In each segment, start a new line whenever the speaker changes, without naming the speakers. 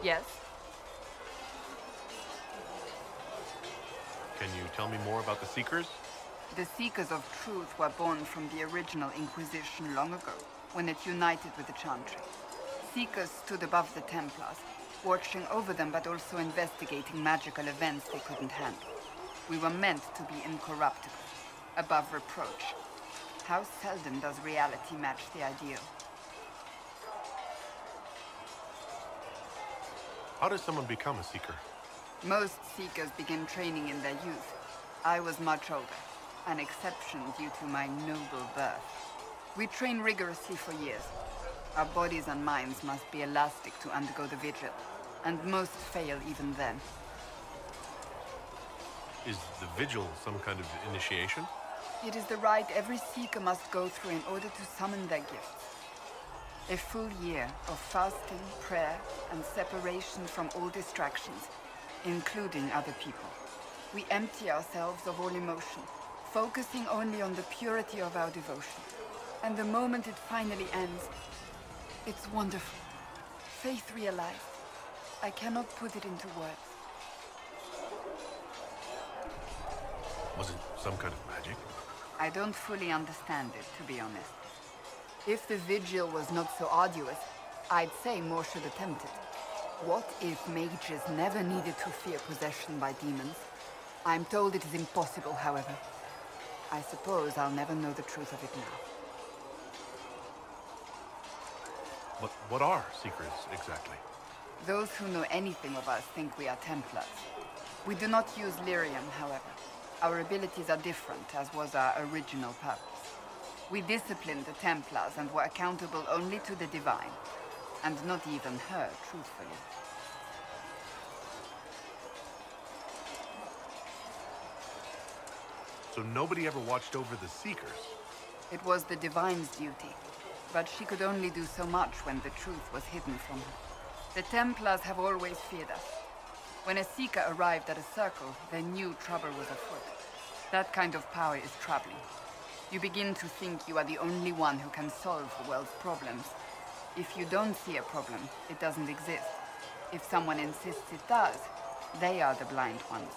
Yes?
Can you tell me more about the Seekers?
The Seekers of Truth were born from the original Inquisition long ago, when it united with the Chantry. Seekers stood above the Templars, watching over them but also investigating magical events they couldn't handle. We were meant to be incorruptible, above reproach. How seldom does reality match the ideal?
How does someone become a Seeker?
Most Seekers begin training in their youth. I was much older, an exception due to my noble birth. We train rigorously for years. Our bodies and minds must be elastic to undergo the vigil, and most fail even then.
Is the vigil some kind of initiation?
It is the rite every Seeker must go through in order to summon their gifts. A full year of fasting, prayer, and separation from all distractions, including other people. We empty ourselves of all emotion, focusing only on the purity of our devotion. And the moment it finally ends, it's wonderful. Faith realized. I cannot put it into words.
Was it some kind of magic?
I don't fully understand it, to be honest. If the vigil was not so arduous, I'd say more should attempt it. What if mages never needed to fear possession by demons? I'm told it is impossible, however. I suppose I'll never know the truth of it now.
What are Seekers, exactly?
Those who know anything of us think we are Templars. We do not use lyrium, however. Our abilities are different, as was our original purpose. We disciplined the Templars and were accountable only to the Divine, and not even her, truthfully.
So nobody ever watched over the Seekers?
It was the Divine's duty, but she could only do so much when the truth was hidden from her. The Templars have always feared us. When a Seeker arrived at a circle, they knew trouble was afoot. That kind of power is troubling. You begin to think you are the only one who can solve the world's problems. If you don't see a problem, it doesn't exist. If someone insists it does, they are the blind ones.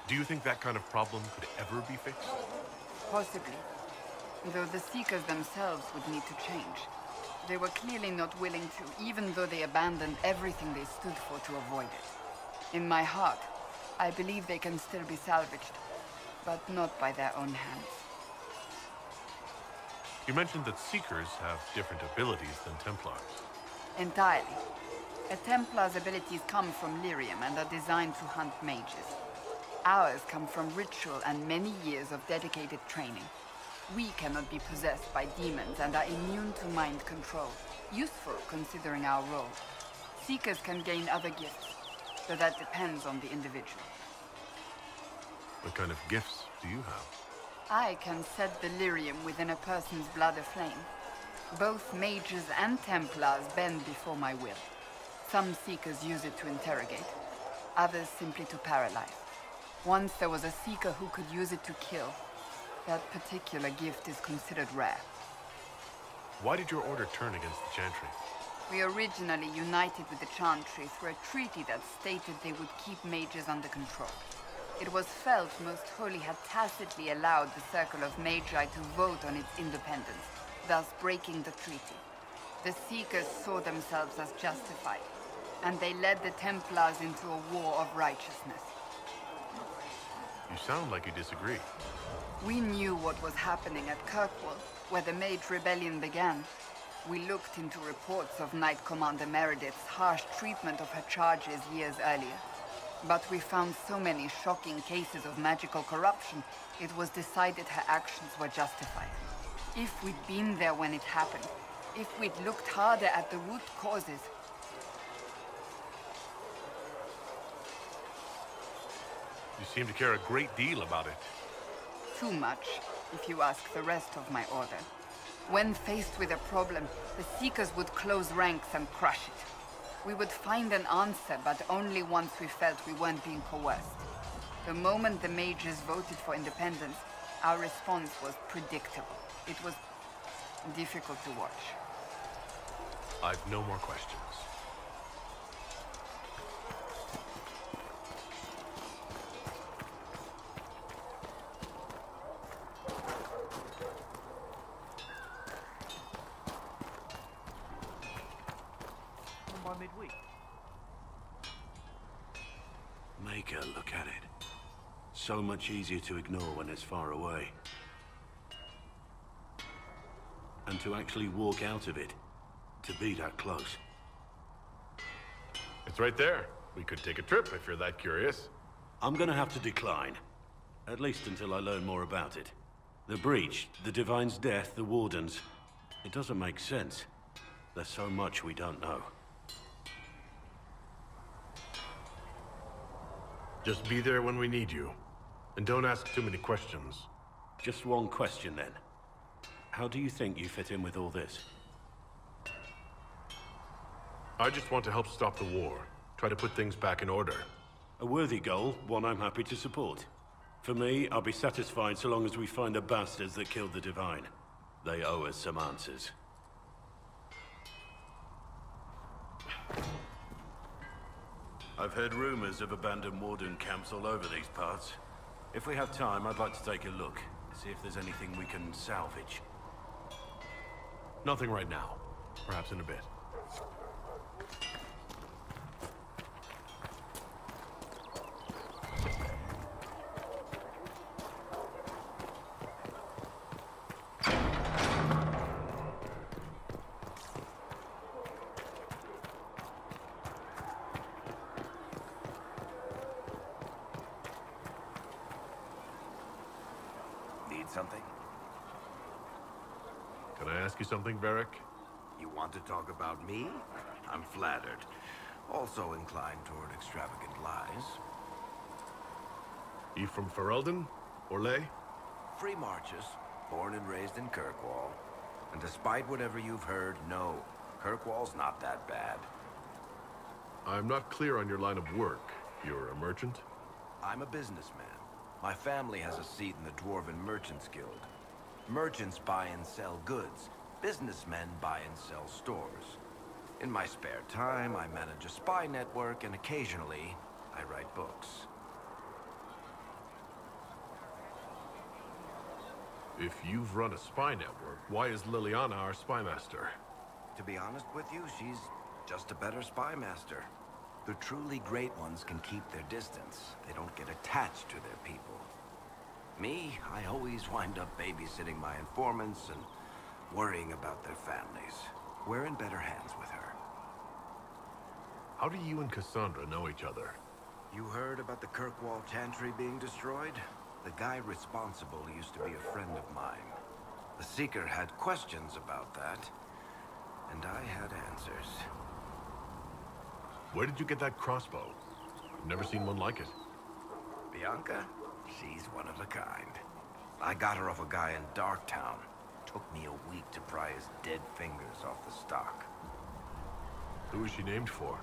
Do you think that kind of problem could ever be fixed?
Possibly. Though the Seekers themselves would need to change. They were clearly not willing to, even though they abandoned everything they stood for to avoid it. In my heart, I believe they can still be salvaged, but not by their own hands.
You mentioned that Seekers have different abilities than Templars.
Entirely. A Templar's abilities come from lyrium and are designed to hunt mages. Ours come from ritual and many years of dedicated training. We cannot be possessed by demons and are immune to mind control. Useful considering our role. Seekers can gain other gifts, though that depends on the individual.
What kind of gifts do you have?
I can set the lyrium within a person's blood aflame. Both mages and Templars bend before my will. Some Seekers use it to interrogate, others simply to paralyze. Once there was a Seeker who could use it to kill. That particular gift is considered rare.
Why did your order turn against the Chantry?
We originally united with the Chantry through a treaty that stated they would keep mages under control. It was felt Most Holy had tacitly allowed the Circle of Magi to vote on its independence, thus breaking the treaty. The Seekers saw themselves as justified, and they led the Templars into a war of righteousness.
You sound like you disagree.
We knew what was happening at Kirkwall, where the Mage Rebellion began. We looked into reports of Knight Commander Meredith's harsh treatment of her charges years earlier. But we found so many shocking cases of magical corruption, it was decided her actions were justified. If we'd been there when it happened, if we'd looked harder at the root causes.
You seem to care a great deal about it.
Too much, if you ask the rest of my order. When faced with a problem, the Seekers would close ranks and crush it. We would find an answer, but only once we felt we weren't being coerced. The moment the mages voted for independence, our response was predictable. It was difficult to watch.
I've no more questions.
By midweek.
Make her look at it. So much easier to ignore when it's far away. And to actually walk out of it. To be that close.
It's right there. We could take a trip if you're that curious.
I'm gonna have to decline. At least until I learn more about it. The breach, the Divine's death, the Wardens. It doesn't make sense. There's so much we don't know.
Just be there when we need you. And don't ask too many questions.
Just one question then. How do you think you fit in with all this?
I just want to help stop the war. Try to put things back in order.
A worthy goal, one I'm happy to support. For me, I'll be satisfied so long as we find the bastards that killed the Divine. They owe us some answers. I've heard rumors of abandoned Warden camps all over these parts. If we have time, I'd like to take a look. See if there's anything we can salvage.
Nothing right now. Perhaps in a bit.
Something?
Can I ask you something, Varric?
You want to talk about me? I'm flattered. Also inclined toward extravagant lies.
You from Ferelden? Orlais?
Free Marches, born and raised in Kirkwall. And despite whatever you've heard, no, Kirkwall's not that bad.
I'm not clear on your line of work. You're a merchant?
I'm a businessman. My family has a seat in the Dwarven Merchants Guild. Merchants buy and sell goods. Businessmen buy and sell stores. In my spare time, I manage a spy network, and occasionally, I write books.
If you've run a spy network, why is Liliana our spy master?
To be honest with you, she's just a better spy master. The truly great ones can keep their distance. They don't get attached to their people. Me, I always wind up babysitting my informants and worrying about their families. We're in better hands with her.
How do you and Cassandra know each other?
You heard about the Kirkwall Chantry being destroyed? The guy responsible used to be a friend of mine. The Seeker had questions about that, and I had answers.
Where did you get that crossbow? I've never seen one like it.
Bianca? She's one of a kind. I got her off a guy in Darktown. Took me a week to pry his dead fingers off the stock.
Who is she named for?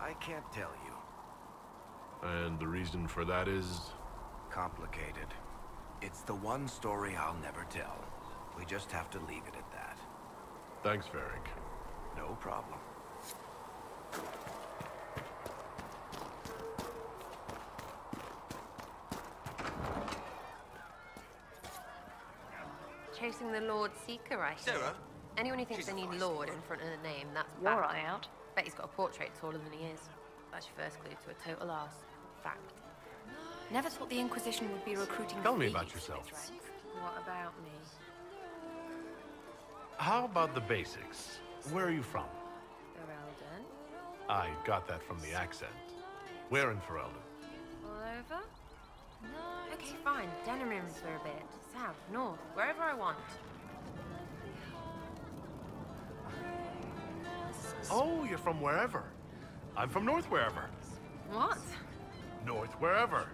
I can't tell you.
And the reason for that is?
Complicated. It's the one story I'll never tell. We just have to leave it at that.
Thanks, Varric.
No problem.
Chasing the Lord Seeker, I hear.
Sarah?
Anyone who thinks they need Lord in front of the name, that's bad.
Your eye out.
Bet he's got a portrait taller than he is. That's your first clue to a total arse. Fact. Never thought the Inquisition would be recruiting
Tell me
thieves.
about yourself.
What about me?
How about the basics? Where are you from?
Ferelden?
I got that from the accent. Where in Ferelden?
All over? No. Okay, fine. Denerim for a bit. South, north, wherever I want.
Oh, you're from wherever. I'm from north wherever.
What?
North wherever.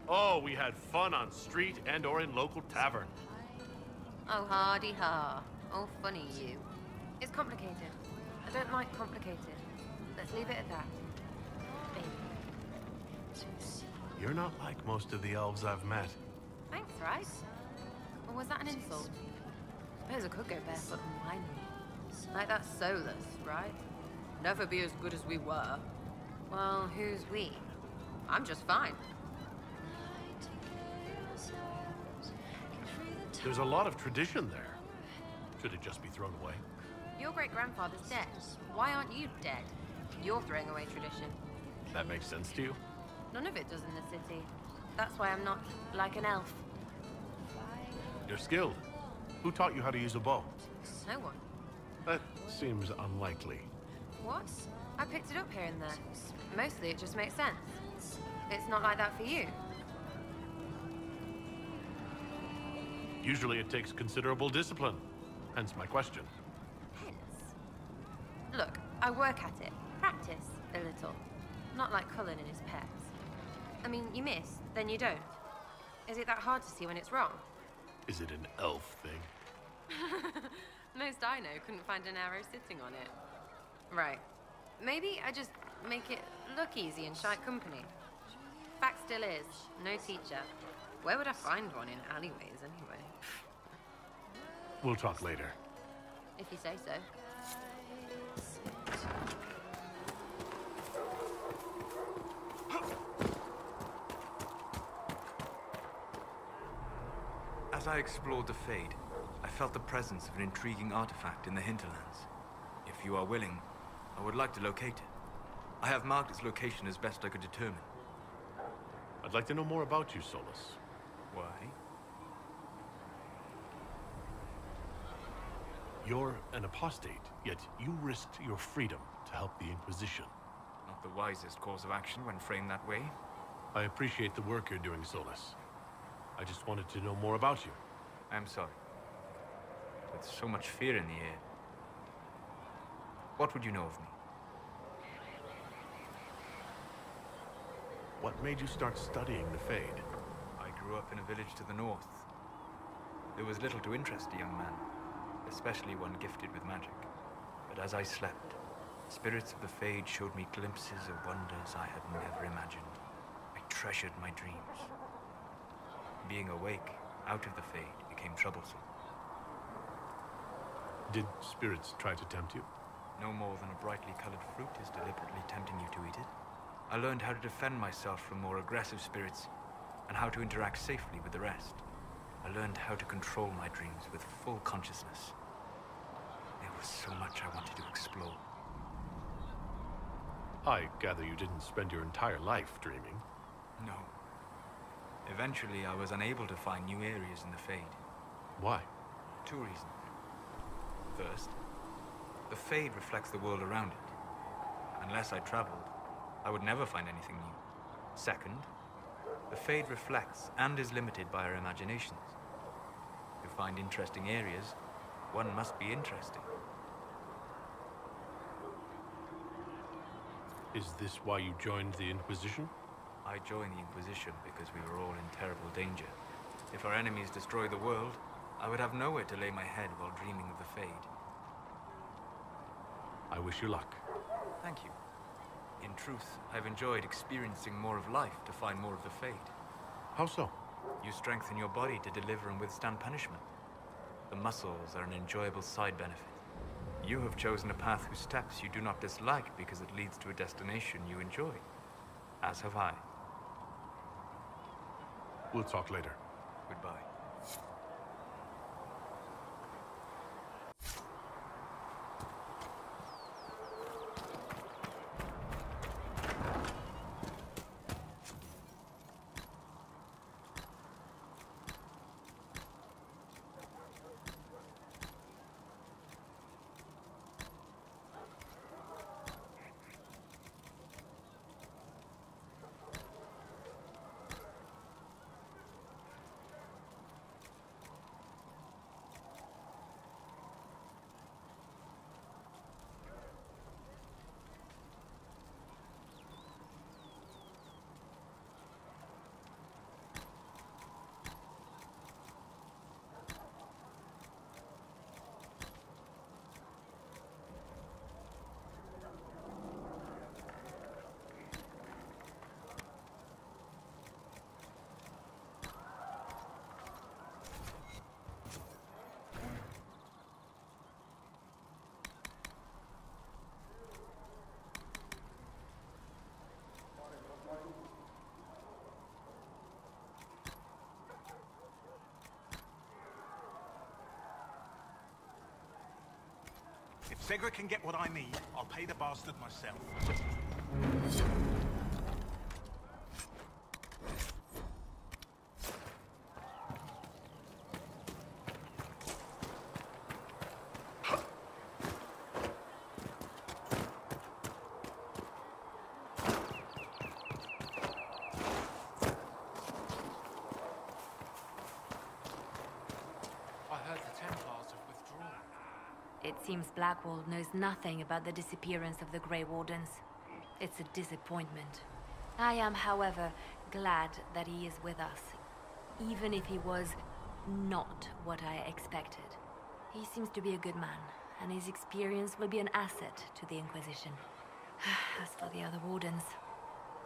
Oh, we had fun on street and or in local tavern.
Oh, hardy ha. Oh, funny you. It's complicated. I don't like complicated. Let's leave it at that. Baby.
You're not like most of the elves I've met.
Thanks, right? Or was that an insult? Suppose I could go barefoot and whine. Like that's soulless, right? Never be as good as we were. Well, who's we? I'm just fine.
There's a lot of tradition there. Should it just be thrown away?
Your great-grandfather's dead. Why aren't you dead? You're throwing away tradition.
That makes sense to you?
None of it does in the city. That's why I'm not like an elf.
You're skilled. Who taught you how to use a bow?
No one.
That seems unlikely.
What? I picked it up here and there. Mostly it just makes sense. It's not like that for you.
Usually it takes considerable discipline. Hence my question.
Hence. Look, I work at it. Practice a little. Not like Cullen and his pets. I mean, you miss, then you don't. Is it that hard to see when it's wrong?
Is it an elf thing?
Most I know couldn't find an arrow sitting on it. Right. Maybe I just make it look easy in shite company. Fact still is, no teacher. Where would I find one in alleyways anyway?
We'll talk later.
If you say so.
As I explored the Fade, I felt the presence of an intriguing artifact in the hinterlands. If you are willing, I would like to locate it. I have marked its location as best I could determine.
I'd like to know more about you, Solus.
Why?
You're an apostate, yet you risked your freedom to help the Inquisition.
Not the wisest course of action when framed that way.
I appreciate the work you're doing, Solus. I just wanted to know more about you.
I'm sorry. With so much fear in the air. What would you know of me?
What made you start studying the Fade?
I grew up in a village to the north. There was little to interest a young man, especially one gifted with magic. But as I slept, spirits of the Fade showed me glimpses of wonders I had never imagined. I treasured my dreams. Being awake, out of the Fade, became troublesome.
Did spirits try to tempt you?
No more than a brightly colored fruit is deliberately tempting you to eat it. I learned how to defend myself from more aggressive spirits, and how to interact safely with the rest. I learned how to control my dreams with full consciousness. There was so much I wanted to explore.
I gather you didn't spend your entire life dreaming.
No. Eventually, I was unable to find new areas in the Fade.
Why?
2 reasons. First, the Fade reflects the world around it. Unless I traveled, I would never find anything new. Second, the Fade reflects and is limited by our imaginations. To find interesting areas, one must be interesting.
Is this why you joined the Inquisition?
I joined the Inquisition because we were all in terrible danger. If our enemies destroyed the world, I would have nowhere to lay my head while dreaming of the Fade.
I wish you luck.
Thank you. In truth, I've enjoyed experiencing more of life to find more of the Fade.
How so?
You strengthen your body to deliver and withstand punishment. The muscles are an enjoyable side benefit. You have chosen a path whose steps you do not dislike because it leads to a destination you enjoy. As have I.
We'll talk later.
Goodbye.
If Segra can get what I need, I'll pay the bastard myself.
It seems Blackwall knows nothing about the disappearance of the Grey Wardens. It's a disappointment. I am, however, glad that he is with us, even if he was not what I expected. He seems to be a good man, and his experience will be an asset to the Inquisition. As for the other Wardens,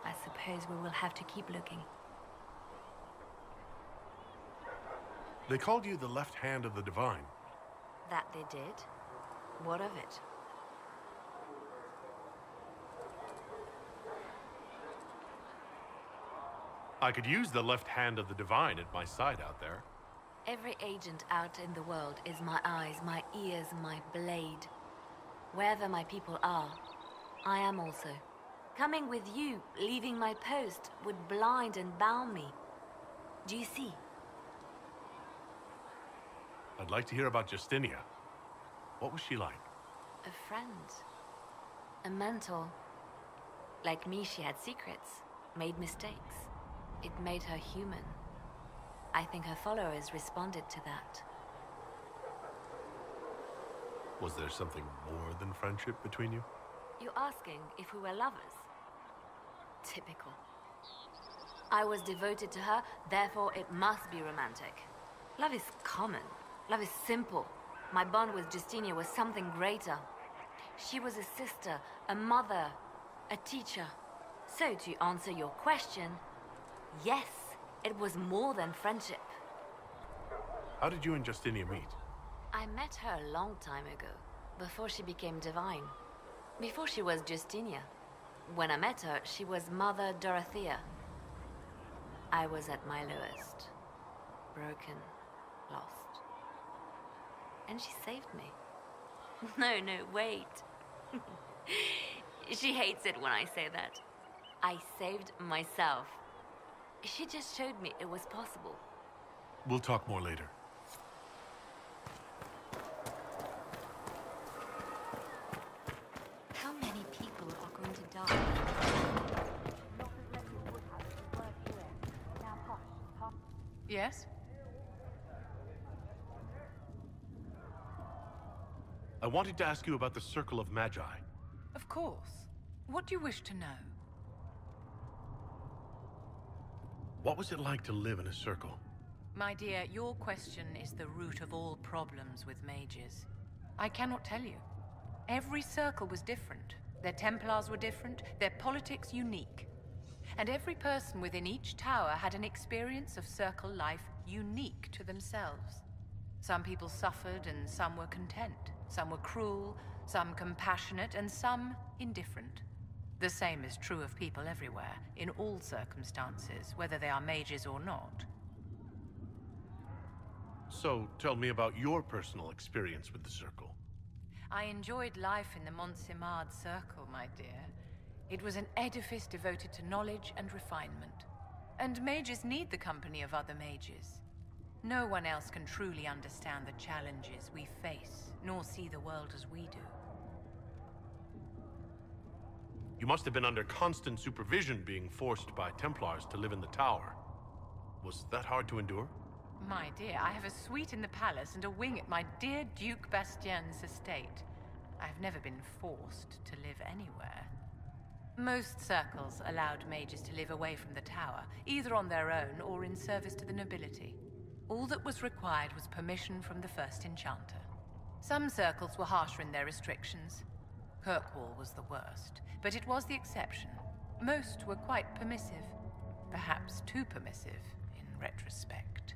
I suppose we will have to keep looking.
They called you the left hand of the Divine.
That they did? What of it?
I could use the left hand of the Divine at my side out there.
Every agent out in the world is my eyes, my ears, my blade. Wherever my people are, I am also. Coming with you, leaving my post, would blind and bound me. Do you see?
I'd like to hear about Justinia. What was she like?
A friend. A mentor. Like me, she had secrets, made mistakes. It made her human. I think her followers responded to that.
Was there something more than friendship between you?
You're asking if we were lovers? Typical. I was devoted to her, therefore it must be romantic. Love is common. Love is simple. My bond with Justinia was something greater. She was a sister, a mother, a teacher. So to answer your question, yes, it was more than friendship.
How did you and Justinia meet?
I met her a long time ago, before she became divine. Before she was Justinia. When I met her, she was Mother Dorothea. I was at my lowest. Broken, lost. And she saved me. No, wait. She hates it when I say that. I saved myself. She just showed me it was possible.
We'll talk more later.
How many people are going to die?
Yes?
I wanted to ask you about the Circle of Magi.
Of course. What do you wish to know?
What was it like to live in a circle?
My dear, your question is the root of all problems with mages. I cannot tell you. Every circle was different. Their Templars were different, their politics unique. And every person within each tower had an experience of circle life unique to themselves. Some people suffered and some were content. Some were cruel, some compassionate, and some indifferent. The same is true of people everywhere, in all circumstances, whether they are mages or not.
So, tell me about your personal experience with the Circle.
I enjoyed life in the Montsimard Circle, my dear. It was an edifice devoted to knowledge and refinement. And mages need the company of other mages. No one else can truly understand the challenges we face, nor see the world as we do.
You must have been under constant supervision, being forced by Templars to live in the tower. Was that hard to endure?
My dear, I have a suite in the palace and a wing at my dear Duke Bastien's estate. I have never been forced to live anywhere. Most circles allowed mages to live away from the tower, either on their own or in service to the nobility. All that was required was permission from the first enchanter. Some circles were harsher in their restrictions. Kirkwall was the worst, but it was the exception. Most were quite permissive. Perhaps too permissive, in retrospect.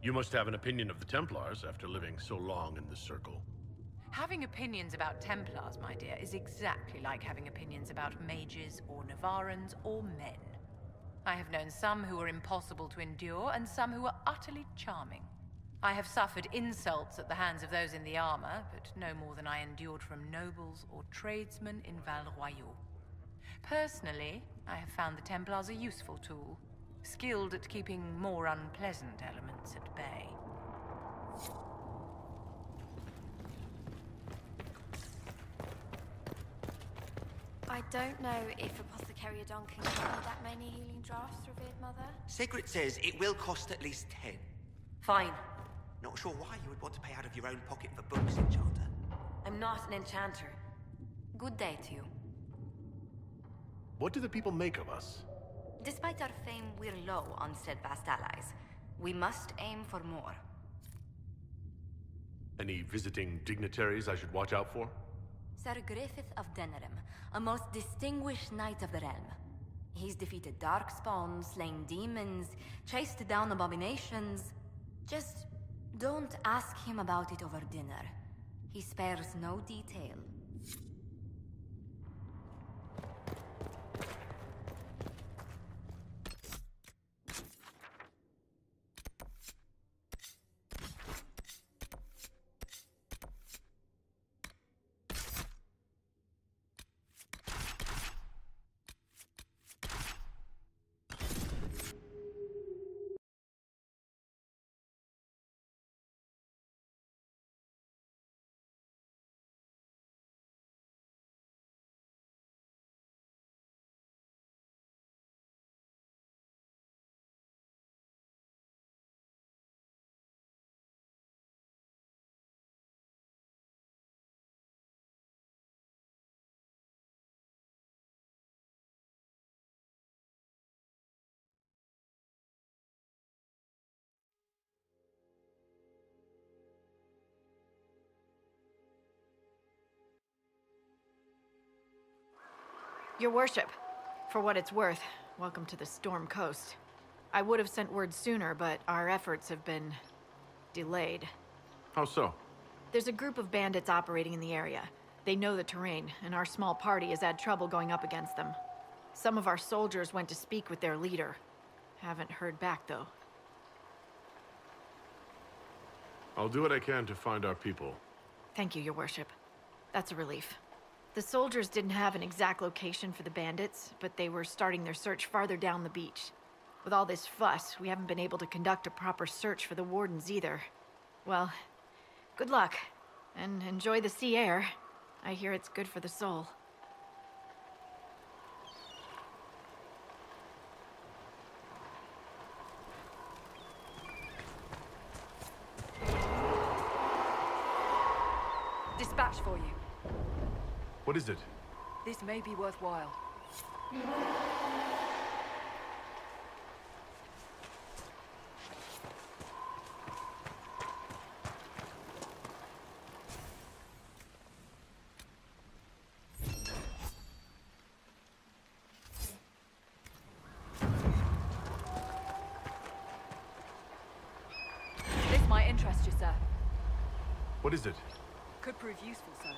You must have an opinion of the Templars after living so long in the Circle.
Having opinions about Templars, my dear, is exactly like having opinions about mages or Navarrans or men. I have known some who were impossible to endure and some who were utterly charming.
I have suffered insults at the hands of those in the armor, but no more than I endured from nobles or tradesmen in Val Royaux. Personally, I have found the Templars a useful tool, skilled at keeping more unpleasant elements at bay.
I don't know if Apothecary Adon can give me that many healing drafts, revered mother.
Sigrid says it will cost at least 10.
Fine.
Not sure why you would want to pay out of your own pocket for books, Enchanter.
I'm not an enchanter. Good day to you.
What do the people make of us?
Despite our fame, we're low on steadfast allies. We must aim for more.
Any visiting dignitaries I should watch out for?
Sir Griffith of Denerim, a most distinguished knight of the realm. He's defeated darkspawn, slain demons, chased down abominations. Just don't ask him about it over dinner. He spares no detail.
Your worship, for what it's worth, welcome to the Stormcoast. I would have sent word sooner, but our efforts have been delayed.
How so?
There's a group of bandits operating in the area. They know the terrain, and our small party has had trouble going up against them. Some of our soldiers went to speak with their leader. Haven't heard back, though.
I'll do what I can to find our people.
Thank you, your worship. That's a relief. The soldiers didn't have an exact location for the bandits, but they were starting their search farther down the beach. With all this fuss, we haven't been able to conduct a proper search for the wardens either. Well, good luck, and enjoy the sea air. I hear it's good for the soul.
Dispatch for you.
What is it?
This may be worthwhile. This might interest you, sir.
What is it?
Could prove useful, sir.